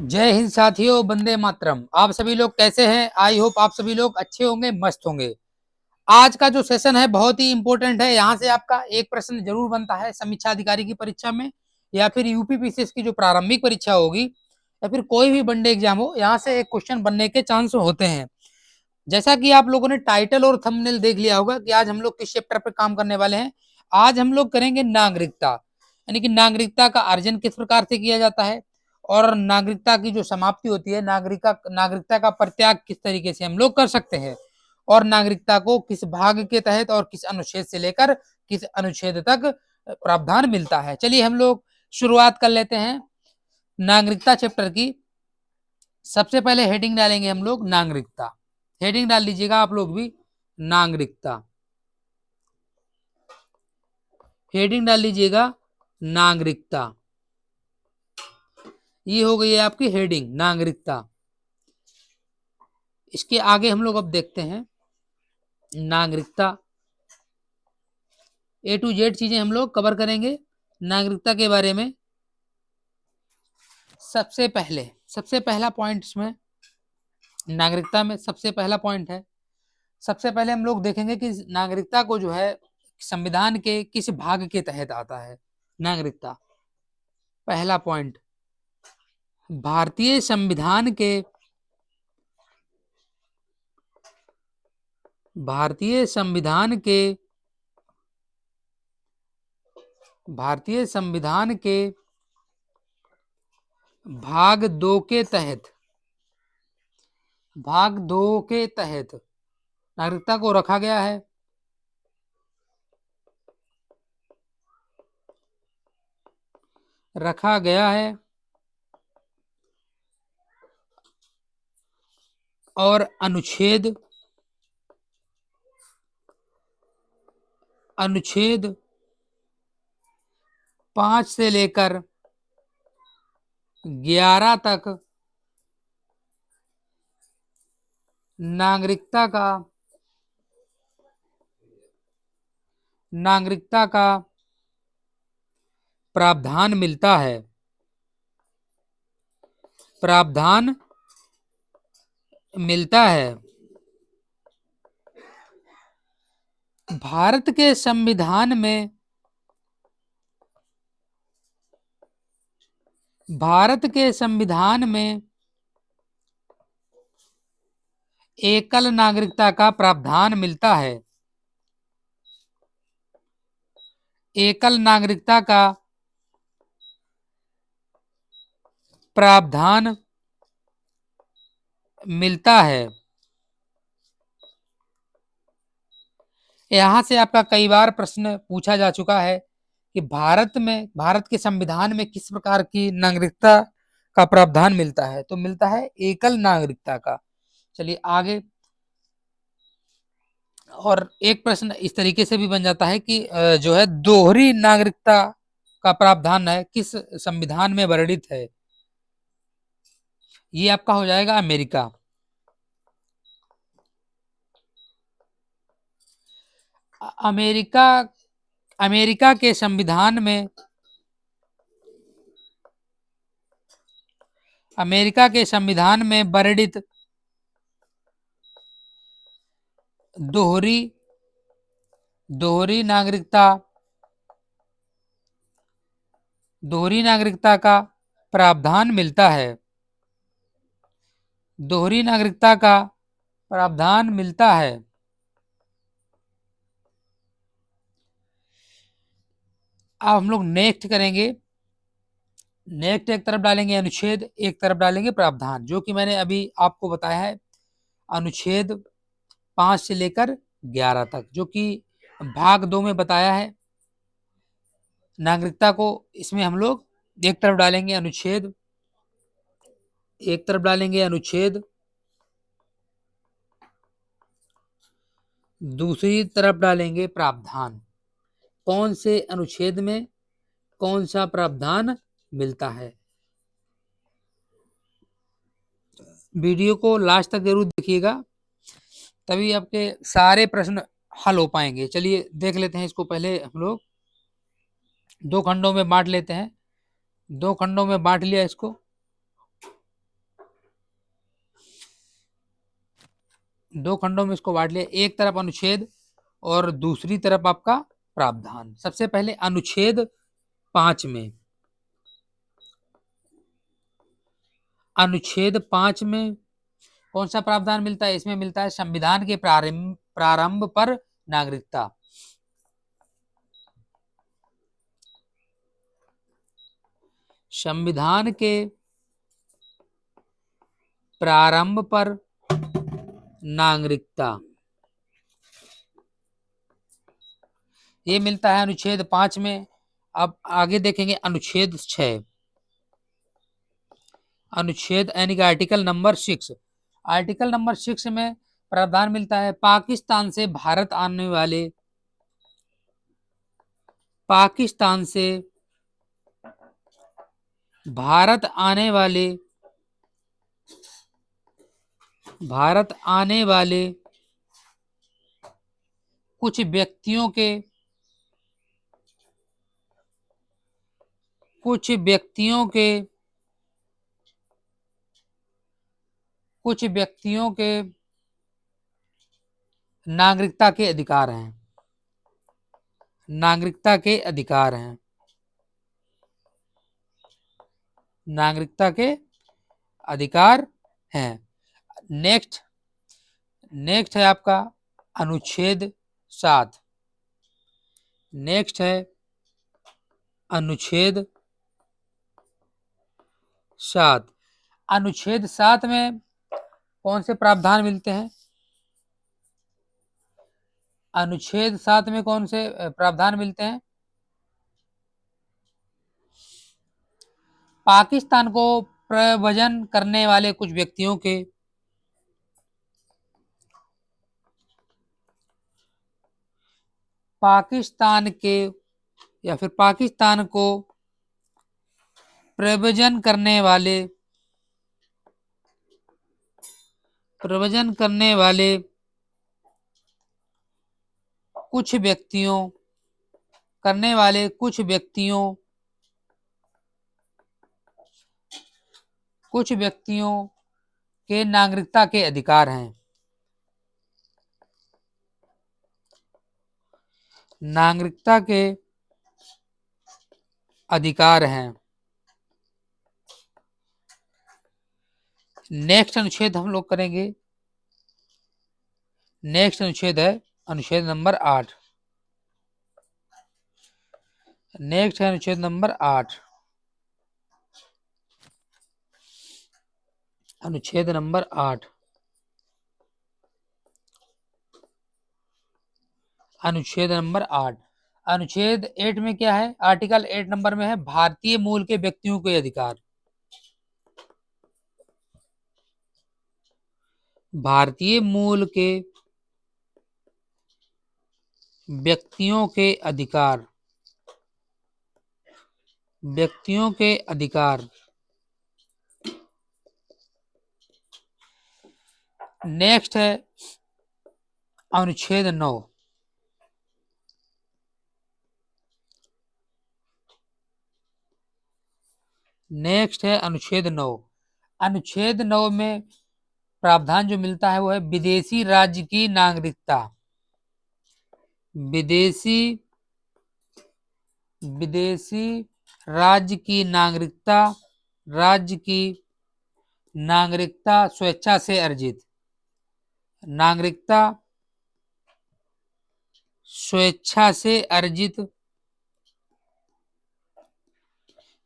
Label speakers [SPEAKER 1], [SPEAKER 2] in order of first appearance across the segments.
[SPEAKER 1] जय हिंद साथियों, वंदे मातरम। आप सभी लोग कैसे हैं? आई होप आप सभी लोग अच्छे होंगे, मस्त होंगे। आज का जो सेशन है बहुत ही इंपॉर्टेंट है। यहाँ से आपका एक प्रश्न जरूर बनता है समीक्षा अधिकारी की परीक्षा में, या फिर यूपीपीसीएस की जो प्रारंभिक परीक्षा होगी, या फिर कोई भी वनडे एग्जाम हो, यहाँ से एक क्वेश्चन बनने के चांस होते हैं। जैसा कि आप लोगों ने टाइटल और थंबनेल देख लिया होगा कि आज हम लोग किस चैप्टर पर काम करने वाले हैं। आज हम लोग करेंगे नागरिकता, यानी कि नागरिकता का अर्जन किस प्रकार से किया जाता है, और नागरिकता की जो समाप्ति होती है, नागरिकता का परित्याग किस तरीके से हम लोग कर सकते हैं, और नागरिकता को किस भाग के तहत और किस अनुच्छेद से लेकर किस अनुच्छेद तक प्रावधान मिलता है। चलिए हम लोग शुरुआत कर लेते हैं नागरिकता चैप्टर की। सबसे पहले हेडिंग डालेंगे हम लोग नागरिकता। हेडिंग डाल लीजिएगा आप लोग भी, नागरिकता। हेडिंग डाल लीजिएगा नागरिकता। ये हो गई है आपकी हेडिंग नागरिकता। इसके आगे हम लोग अब देखते हैं नागरिकता। ए टू जेड चीजें हम लोग कवर करेंगे नागरिकता के बारे में। सबसे पहला पॉइंट इसमें नागरिकता में सबसे पहला पॉइंट है। सबसे पहले हम लोग देखेंगे कि नागरिकता को जो है संविधान के किस भाग के तहत आता है। नागरिकता पहला पॉइंट, भारतीय संविधान के भारतीय संविधान के भाग 2 के तहत नागरिकता को रखा गया है। और अनुच्छेद 5 से लेकर 11 तक नागरिकता का प्रावधान मिलता है। भारत के संविधान में एकल नागरिकता का प्रावधान मिलता है। एकल नागरिकता का प्रावधान मिलता है। यहां से आपका कई बार प्रश्न पूछा जा चुका है कि भारत के संविधान में किस प्रकार की नागरिकता का प्रावधान मिलता है, तो मिलता है एकल नागरिकता का। चलिए आगे। और एक प्रश्न इस तरीके से भी बन जाता है कि जो है दोहरी नागरिकता का प्रावधान है किस संविधान में वर्णित है। ये आपका हो जाएगा अमेरिका। अमेरिका के संविधान में वर्णित दोहरी नागरिकता का प्रावधान मिलता है। दोहरी नागरिकता का प्रावधान मिलता है। अब हम लोग नेक्स्ट करेंगे। नेक्स्ट एक तरफ डालेंगे अनुच्छेद, एक तरफ डालेंगे प्रावधान, जो कि मैंने अभी आपको बताया है अनुच्छेद 5 से लेकर 11 तक, जो कि भाग 2 में बताया है नागरिकता को। इसमें हम लोग एक तरफ डालेंगे अनुच्छेद, दूसरी तरफ डालेंगे प्रावधान। कौन से अनुच्छेद में कौन सा प्रावधान मिलता है। वीडियो को लास्ट तक जरूर देखिएगा, तभी आपके सारे प्रश्न हल हो पाएंगे। चलिए देख लेते हैं इसको। पहले हम लोग 2 खंडों में बांट लेते हैं। 2 खंडों में बांट लिया इसको। दो खंडों में इसको बांट लिया, एक तरफ अनुच्छेद और दूसरी तरफ आपका प्रावधान। सबसे पहले अनुच्छेद 5 में, अनुच्छेद 5 में कौन सा प्रावधान मिलता है? इसमें मिलता है संविधान के प्रारंभ पर नागरिकता। संविधान के प्रारंभ पर नागरिकता, ये मिलता है अनुच्छेद 5 में। अब आगे देखेंगे अनुच्छेद 6, अनुच्छेद यानी कि आर्टिकल नंबर 6। आर्टिकल नंबर 6 में प्रावधान मिलता है पाकिस्तान से भारत आने वाले, पाकिस्तान से भारत आने वाले, भारत आने वाले कुछ व्यक्तियों के, कुछ व्यक्तियों के, कुछ व्यक्तियों के नागरिकता के अधिकार हैं, नागरिकता के अधिकार हैं, नागरिकता के अधिकार हैं। नेक्स्ट, नेक्स्ट है आपका अनुच्छेद 7। नेक्स्ट है अनुच्छेद 7। अनुच्छेद 7 में कौन से प्रावधान मिलते हैं? अनुच्छेद 7 में कौन से प्रावधान मिलते हैं? पाकिस्तान को प्रव्रजन करने वाले कुछ व्यक्तियों के, पाकिस्तान के या फिर पाकिस्तान को प्रव्रजन करने वाले, प्रव्रजन करने वाले कुछ व्यक्तियों, करने वाले कुछ व्यक्तियों, कुछ व्यक्तियों के नागरिकता के अधिकार हैं, नागरिकता के अधिकार हैं। नेक्स्ट अनुच्छेद हम लोग करेंगे, नेक्स्ट अनुच्छेद है अनुच्छेद नंबर 8। नेक्स्ट है अनुच्छेद नंबर 8, अनुच्छेद नंबर 8। अनुच्छेद नंबर 8, अनुच्छेद 8 में क्या है? आर्टिकल 8 नंबर में है भारतीय मूल के व्यक्तियों के अधिकार, भारतीय मूल के व्यक्तियों के अधिकार, व्यक्तियों के अधिकार। नेक्स्ट है अनुच्छेद 9, नेक्स्ट है अनुच्छेद 9। अनुच्छेद 9 में प्रावधान जो मिलता है वो है विदेशी राज्य की नागरिकता, विदेशी, विदेशी राज्य की नागरिकता, राज्य की नागरिकता स्वेच्छा से अर्जित, नागरिकता स्वेच्छा से अर्जित,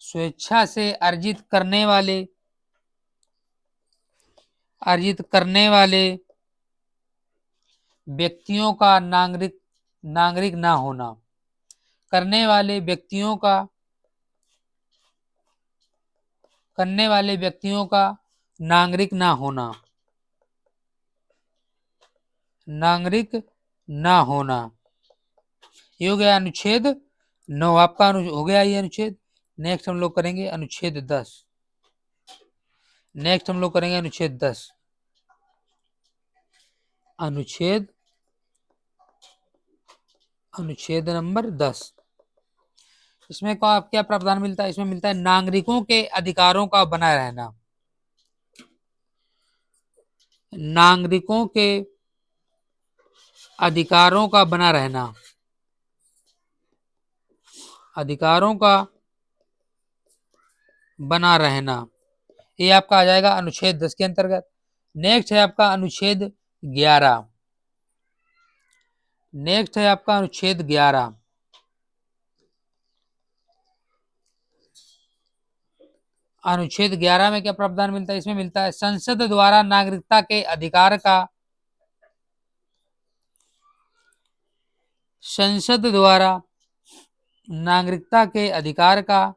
[SPEAKER 1] स्वेच्छा से अर्जित करने वाले, अर्जित करने वाले व्यक्तियों का नागरिक, नागरिक ना होना, करने वाले व्यक्तियों का, करने वाले व्यक्तियों का नागरिक ना होना, नागरिक ना होना। ये हो गया अनुच्छेद 9 आपका हो गया ये अनुच्छेद। नेक्स्ट हम लोग करेंगे अनुच्छेद 10। नेक्स्ट हम लोग करेंगे अनुच्छेद 10, अनुच्छेद, अनुच्छेद नंबर 10। इसमें क्या प्रावधान मिलता है? इसमें मिलता है नागरिकों के अधिकारों का बनाए रहना, नागरिकों के अधिकारों का बना रहना, अधिकारों का बना रहना, ये आपका आ जाएगा अनुच्छेद 10 के अंतर्गत। नेक्स्ट है आपका अनुच्छेद 11, नेक्स्ट है आपका अनुच्छेद 11। अनुच्छेद 11 में क्या प्रावधान मिलता है? इसमें मिलता है संसद द्वारा नागरिकता के अधिकार का, संसद द्वारा नागरिकता के अधिकार का,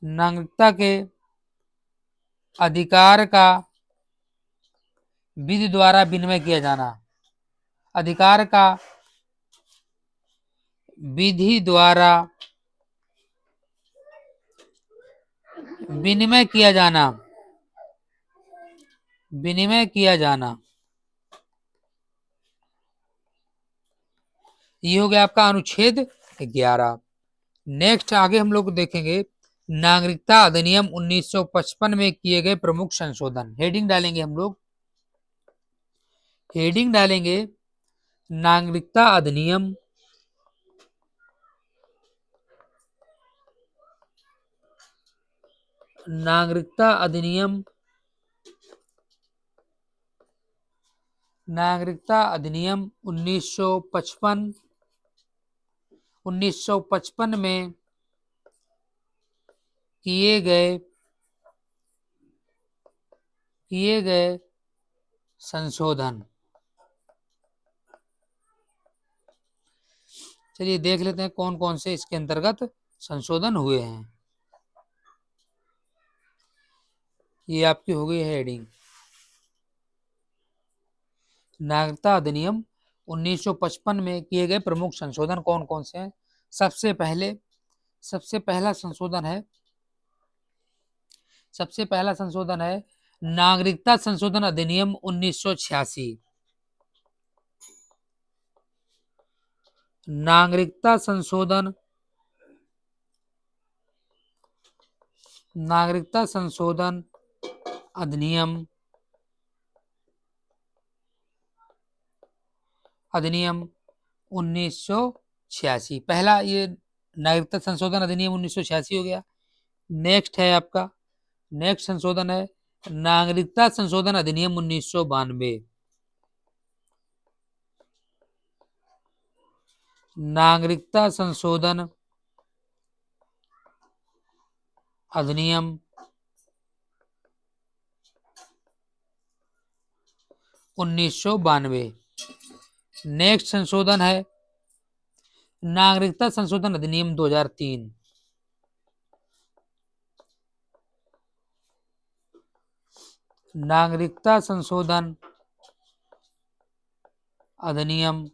[SPEAKER 1] नागरिकता के अधिकार का विधि द्वारा विनिमय किया जाना, अधिकार का विधि द्वारा विनिमय किया जाना, विनिमय किया जाना, ये हो गया आपका अनुच्छेद 11। नेक्स्ट आगे हम लोग देखेंगे नागरिकता अधिनियम 1955 में किए गए प्रमुख संशोधन। हेडिंग डालेंगे हम लोग, हेडिंग डालेंगे नागरिकता अधिनियम नागरिकता अधिनियम नागरिकता अधिनियम 1955 में किए गए संशोधन। चलिए देख लेते हैं कौन कौन से इसके अंतर्गत संशोधन हुए हैं। ये आपकी हो गई है हेडिंग, नागरिकता अधिनियम 1955 में किए गए प्रमुख संशोधन कौन कौन से हैं। सबसे पहला संशोधन है नागरिकता संशोधन अधिनियम 1986। नागरिकता संशोधन अधिनियम 1986। पहला ये नागरिकता संशोधन अधिनियम 1986 हो गया। नेक्स्ट है आपका, नेक्स्ट संशोधन है नागरिकता संशोधन अधिनियम 1992। नागरिकता संशोधन अधिनियम 1992। नेक्स्ट संशोधन है नागरिकता संशोधन अधिनियम 2003। नागरिकता संशोधन अधिनियम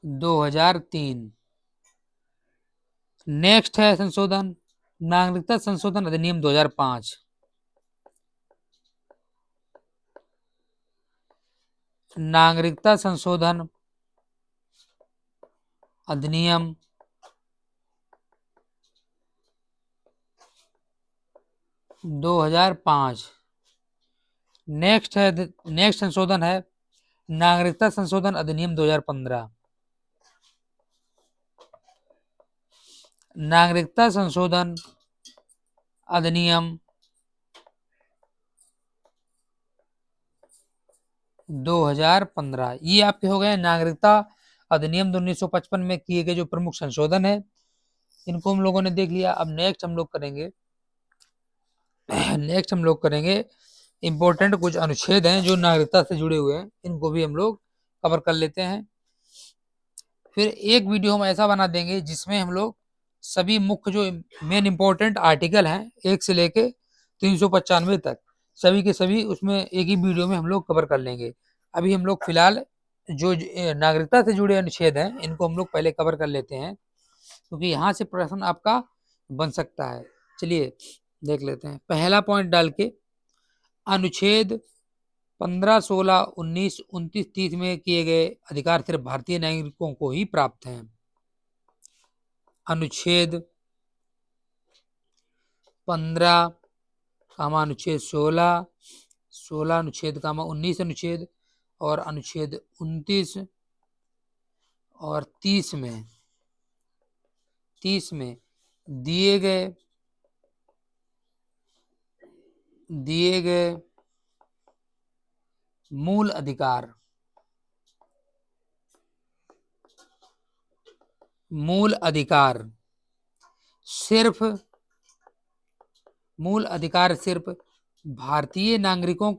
[SPEAKER 1] 2003। नेक्स्ट है संशोधन नागरिकता संशोधन अधिनियम 2005। नागरिकता संशोधन अधिनियम 2005। नेक्स्ट संशोधन है नागरिकता संशोधन अधिनियम 2015। नागरिकता संशोधन अधिनियम 2015। ये आपके हो गए नागरिकता अधिनियम 1955 में किए गए जो प्रमुख संशोधन है, इनको हम लोगों ने देख लिया। अब नेक्स्ट हम लोग करेंगे इंपॉर्टेंट कुछ अनुच्छेद हैं जो नागरिकता से जुड़े हुए हैं, इनको भी हम लोग कवर कर लेते हैं। फिर एक वीडियो हम ऐसा बना देंगे जिसमें हम लोग सभी मुख्य जो मेन इंपॉर्टेंट आर्टिकल हैं 1 से लेके 395 तक सभी के सभी उसमें एक ही वीडियो में हम लोग कवर कर लेंगे। अभी हम लोग फिलहाल जो नागरिकता से जुड़े अनुच्छेद हैं इनको हम लोग पहले कवर कर लेते हैं, क्योंकि यहाँ से प्रश्न आपका बन सकता है। चलिए देख लेते हैं। पहला पॉइंट डाल के अनुच्छेद 15, 16, 19, 29, 30 में किए गए अधिकार सिर्फ भारतीय नागरिकों को ही प्राप्त हैं। अनुच्छेद 15, अनुच्छेद 16, 16 अनुच्छेद कामा 19 अनुच्छेद और अनुच्छेद 29 और 30 में दिए गए मूल अधिकार सिर्फ भारतीय नागरिकों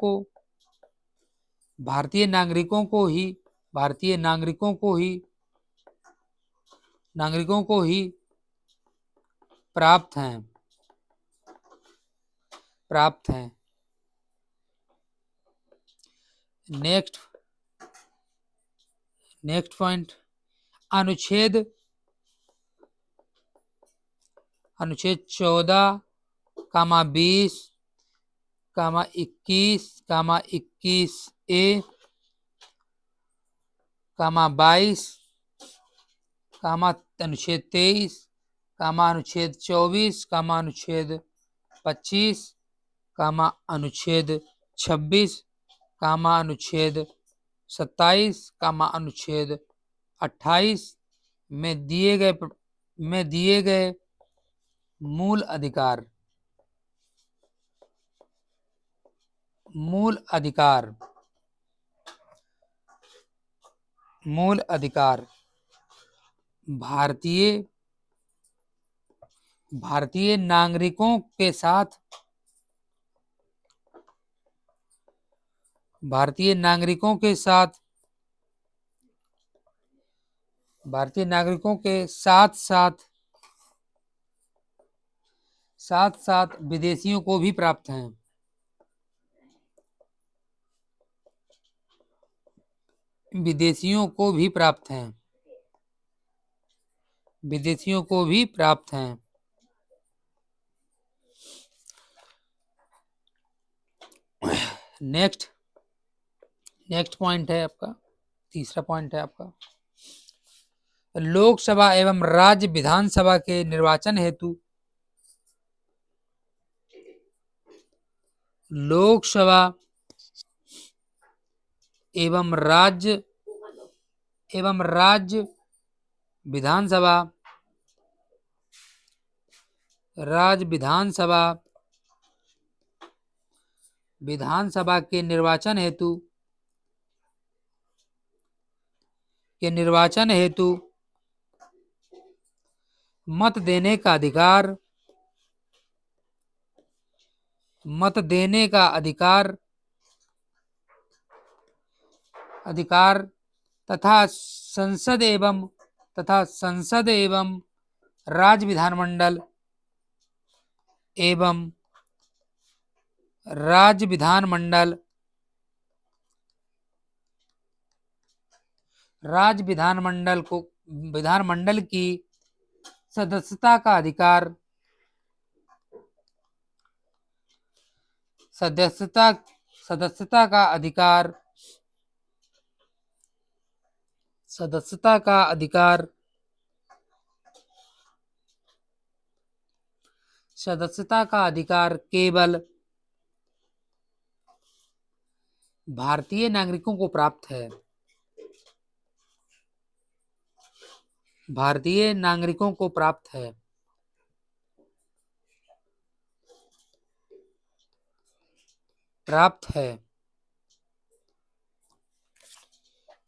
[SPEAKER 1] को ही प्राप्त हैं। नेक्स्ट पॉइंट, अनुच्छेद 14 कामा 20 कामा 21 कामा 21A कामा 22 कामा अनुच्छेद 23 कामा अनुच्छेद 24 कामा अनुच्छेद 25 कामा अनुच्छेद 26 कामा अनुच्छेद 27 कामा अनुच्छेद 28 में दिए गए मूल अधिकार भारतीय नागरिकों के साथ साथ विदेशियों को भी प्राप्त हैं। विदेशियों को भी प्राप्त हैं। नेक्स्ट पॉइंट है आपका, तीसरा पॉइंट है आपका, लोकसभा एवं राज्य विधानसभा के निर्वाचन हेतु राज्य विधानसभा के निर्वाचन हेतु मत देने का अधिकार तथा संसद एवं राज्य विधानमंडल की सदस्यता का अधिकार केवल भारतीय नागरिकों को प्राप्त है।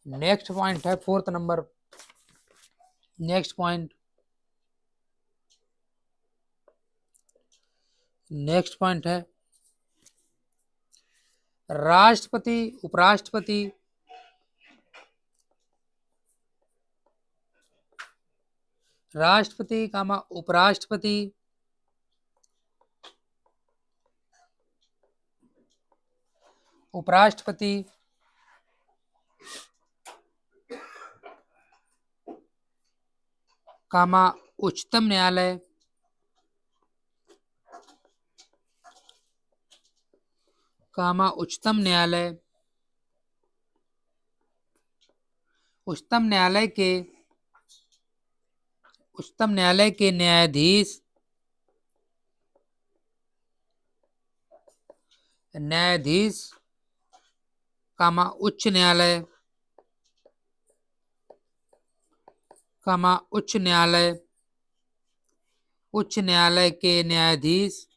[SPEAKER 1] नेक्स्ट पॉइंट है, फोर्थ नंबर। नेक्स्ट पॉइंट है, राष्ट्रपति कामा उपराष्ट्रपति कामा उच्चतम न्यायालय उच्चतम न्यायालय के न्यायाधीश न्यायाधीश, कामा उच्च न्यायालय, कामा उच्च न्यायालय, उच्च न्यायालय के न्यायाधीश,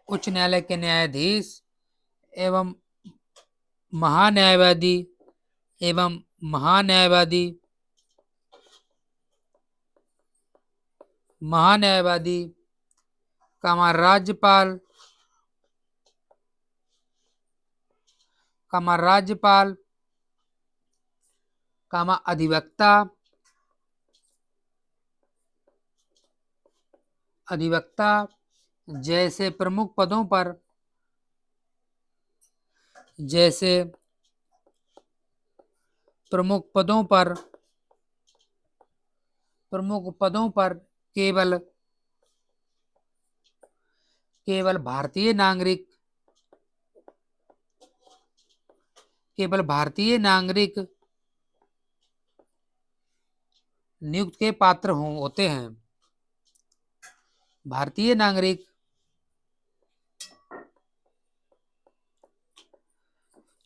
[SPEAKER 1] उच्च न्यायालय के न्यायाधीश एवं महान्यायवादी, एवं महान्यायवादी, महान्यायवादी, कामा राज्यपाल, कामा राज्यपाल, कामा अधिवक्ता, अधिवक्ता जैसे प्रमुख पदों पर, जैसे प्रमुख पदों पर, प्रमुख पदों पर केवल केवल भारतीय नागरिक, केवल भारतीय नागरिक नियुक्त के पात्र होते हैं। भारतीय नागरिक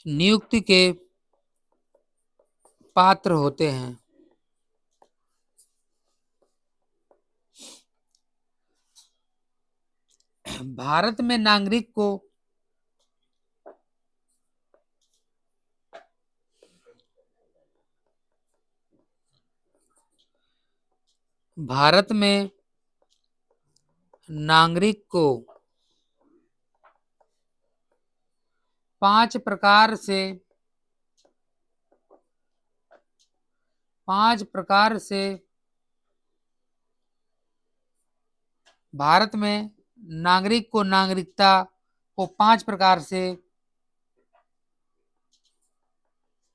[SPEAKER 1] नियुक्ति के पात्र होते हैं। भारत में नागरिक को भारत में नागरिक को 5 प्रकार से 5 प्रकार से भारत में नागरिक को नागरिकता को 5 प्रकार से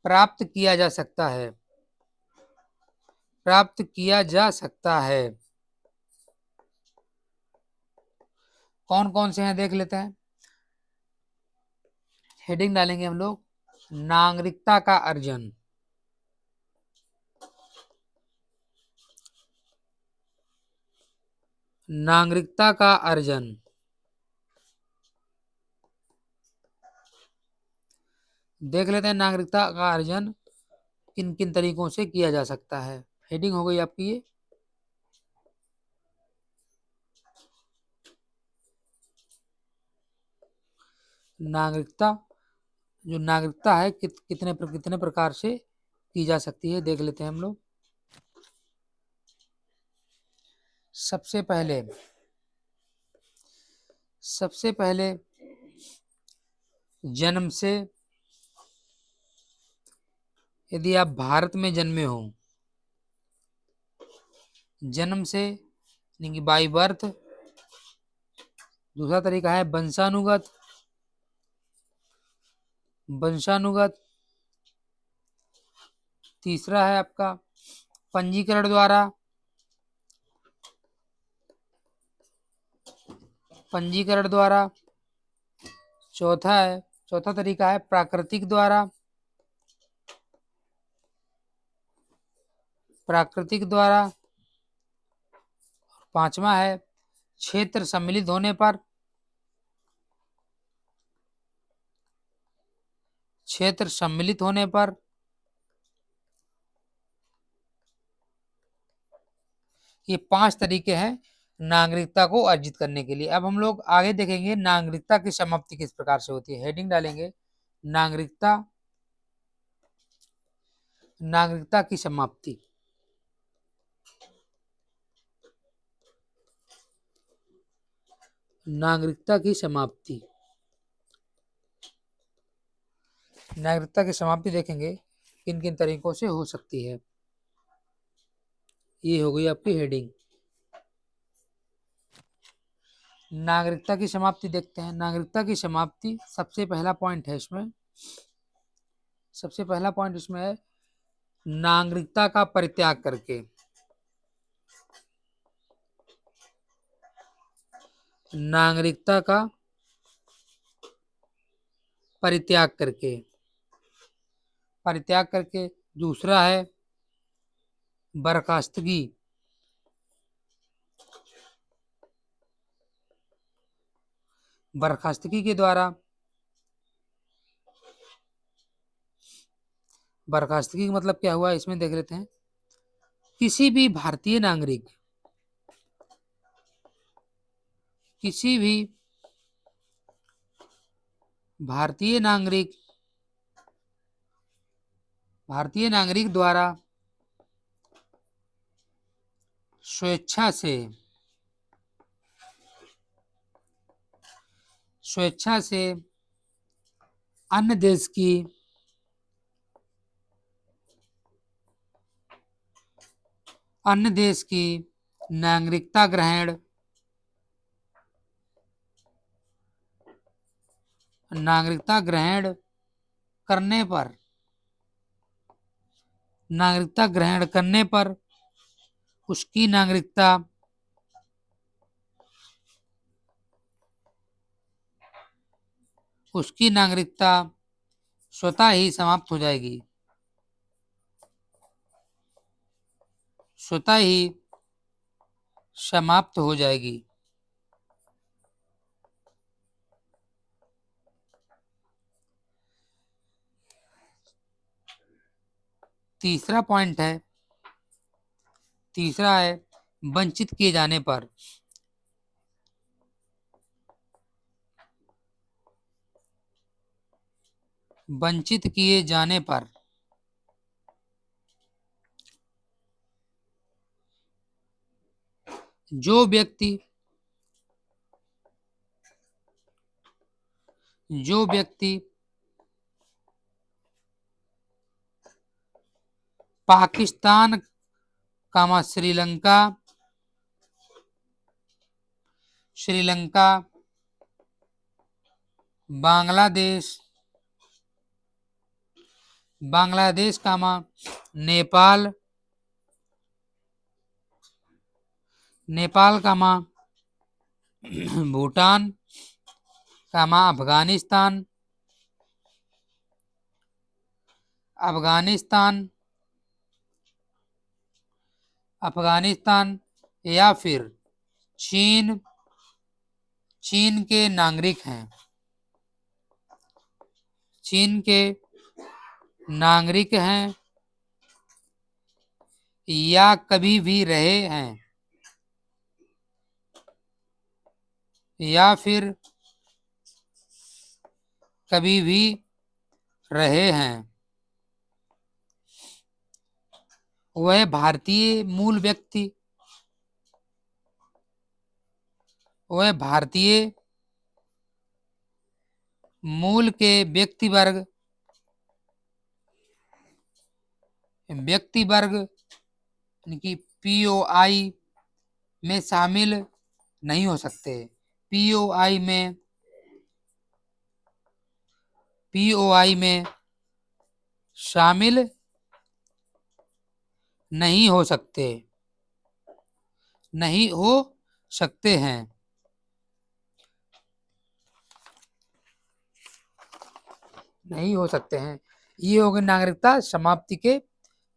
[SPEAKER 1] प्राप्त किया जा सकता है, प्राप्त किया जा सकता है। कौन कौन से हैं देख लेते हैं। हेडिंग डालेंगे हम लोग, नागरिकता का अर्जन, नागरिकता का अर्जन, देख लेते हैं नागरिकता का अर्जन किन किन तरीकों से किया जा सकता है। हेडिंग हो गई आपकी ये। नागरिकता, जो नागरिकता है कितने प्रकार से की जा सकती है देख लेते हैं हम लोग। सबसे पहले जन्म से, यदि आप भारत में जन्मे हो, जन्म से यानी कि बाई बर्थ। दूसरा तरीका है वंशानुगत, वंशानुगत। तीसरा है आपका पंजीकरण द्वारा, पंजीकरण द्वारा। चौथा तरीका है प्राकृतिक द्वारा, प्राकृतिक द्वारा। पांचवा है क्षेत्र सम्मिलित होने पर, क्षेत्र सम्मिलित होने पर। ये 5 तरीके हैं नागरिकता को अर्जित करने के लिए। अब हम लोग आगे देखेंगे नागरिकता की समाप्ति किस प्रकार से होती है। हेडिंग डालेंगे, नागरिकता, नागरिकता की समाप्ति। नागरिकता की समाप्ति, नागरिकता की समाप्ति देखेंगे किन किन तरीकों से हो सकती है। ये हो गई आपकी हेडिंग। नागरिकता की समाप्ति देखते हैं। नागरिकता की समाप्ति सबसे पहला पॉइंट है इसमें, सबसे पहला पॉइंट इसमें है नागरिकता का परित्याग करके, नागरिकता का परित्याग करके, परित्याग करके। दूसरा है बर्खास्तगी, बर्खास्तगी के द्वारा, बर्खास्तगी का मतलब क्या हुआ इसमें देख लेते हैं। किसी भी भारतीय नागरिक, किसी भी भारतीय नागरिक, भारतीय नागरिक द्वारा स्वेच्छा से, स्वेच्छा से अन्य देश की, अन्य देश की नागरिकता ग्रहण, नागरिकता ग्रहण करने पर, नागरिकता ग्रहण करने पर उसकी नागरिकता, उसकी नागरिकता स्वतः ही समाप्त हो जाएगी, स्वतः ही समाप्त हो जाएगी। तीसरा पॉइंट है, तीसरा है वंचित किए जाने पर, वंचित किए जाने पर जो व्यक्ति, जो व्यक्ति पाकिस्तान, श्रीलंका, श्रीलंका, बांग्लादेश, बांग्लादेश, नेपाल, नेपाल, भूटान, अफगानिस्तान, अफगानिस्तान, अफगानिस्तान या फिर चीन, चीन के नागरिक हैं, चीन के नागरिक हैं या कभी भी रहे हैं, या फिर कभी भी रहे हैं, वह भारतीय मूल व्यक्ति, वह भारतीय मूल के व्यक्ति वर्ग, व्यक्ति वर्ग यानी कि पीओआई में शामिल नहीं हो सकते, पीओआई में, पीओआई में शामिल नहीं हो सकते, नहीं हो सकते हैं। नहीं हो सकते हैं। ये हो गए नागरिकता समाप्ति के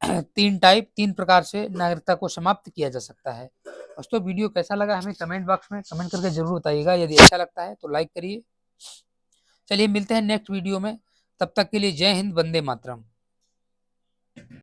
[SPEAKER 1] तीन टाइप, तीन प्रकार से नागरिकता को समाप्त किया जा सकता है। दोस्तों वीडियो कैसा लगा हमें कमेंट बॉक्स में कमेंट करके जरूर बताइएगा। यदि अच्छा लगता है तो लाइक करिए। चलिए मिलते हैं नेक्स्ट वीडियो में, तब तक के लिए जय हिंद, वंदे मातरम।